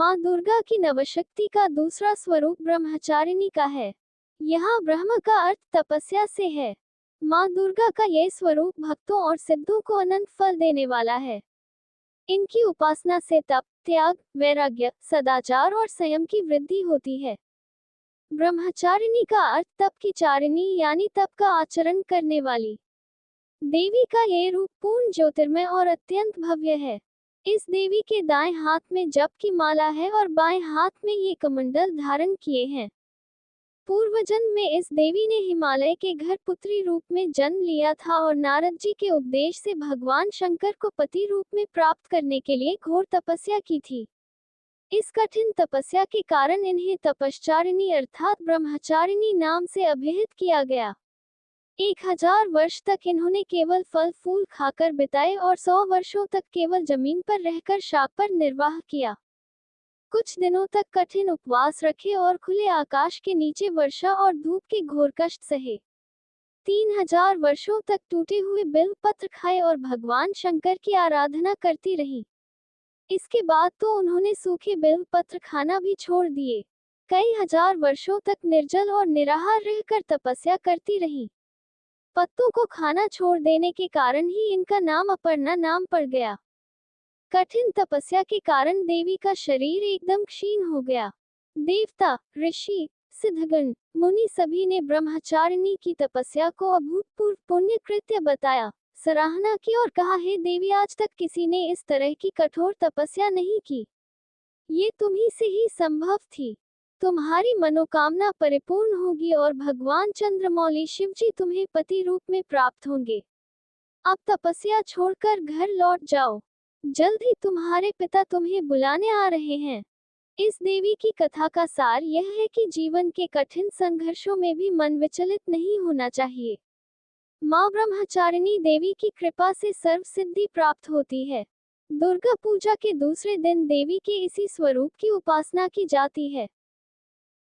माँ दुर्गा की नवशक्ति का दूसरा स्वरूप ब्रह्मचारिणी का है। यहाँ ब्रह्म का अर्थ तपस्या से है। माँ दुर्गा का यह स्वरूप भक्तों और सिद्धों को अनंत फल देने वाला है। इनकी उपासना से तप, त्याग, वैराग्य, सदाचार और संयम की वृद्धि होती है। ब्रह्मचारिणी का अर्थ तप की चारिणी यानी तप का आचरण करने वाली। देवी का यह रूप पूर्ण ज्योतिर्मय और अत्यंत भव्य है। इस देवी के दाएं हाथ में जप की माला है और बाएं हाथ में ये कमंडल धारण किए हैं। पूर्व जन्म में इस देवी ने हिमालय के घर पुत्री रूप में जन्म लिया था और नारद जी के उपदेश से भगवान शंकर को पति रूप में प्राप्त करने के लिए घोर तपस्या की थी। इस कठिन तपस्या के कारण इन्हें तपश्चारिणी अर्थात ब्रह्मचारिणी नाम से अभिहित किया गया। 1000 वर्ष तक इन्होंने केवल फल फूल खाकर बिताए और 100 वर्षों तक केवल जमीन पर रहकर शाप पर निर्वाह किया। कुछ दिनों तक कठिन उपवास रखे और खुले आकाश के नीचे वर्षा और धूप के घोर कष्ट सहे। 3000 वर्षों तक टूटे हुए बिल्व पत्र खाए और भगवान शंकर की आराधना करती रही। इसके बाद तो उन्होंने सूखे बिल्व पत्र खाना भी छोड़ दिए। कई हजार वर्षों तक निर्जल और निराहार रहकर तपस्या करती रही। पत्तों को खाना छोड़ देने के कारण ही इनका नाम अपर्णा नाम पड़ गया। कठिन तपस्या के कारण देवी का शरीर एकदम क्षीण हो गया। देवता, ऋषि, सिद्धगण, मुनि सभी ने ब्रह्मचारिणी की तपस्या को अभूतपूर्व पुण्य कृत्य बताया, सराहना की और कहा, हे देवी, आज तक किसी ने इस तरह की कठोर तपस्या नहीं की। ये तुम्ही से ही संभव थी। तुम्हारी मनोकामना परिपूर्ण होगी और भगवान चंद्रमौली शिव जी तुम्हें पति रूप में प्राप्त होंगे। अब तपस्या छोड़कर घर लौट जाओ। जल्द ही तुम्हारे पिता तुम्हें बुलाने आ रहे हैं। इस देवी की कथा का सार यह है कि जीवन के कठिन संघर्षों में भी मन विचलित नहीं होना चाहिए। माँ ब्रह्मचारिणी देवी की कृपा से सर्व सिद्धि प्राप्त होती है। दुर्गा पूजा के दूसरे दिन देवी के इसी स्वरूप की उपासना की जाती है।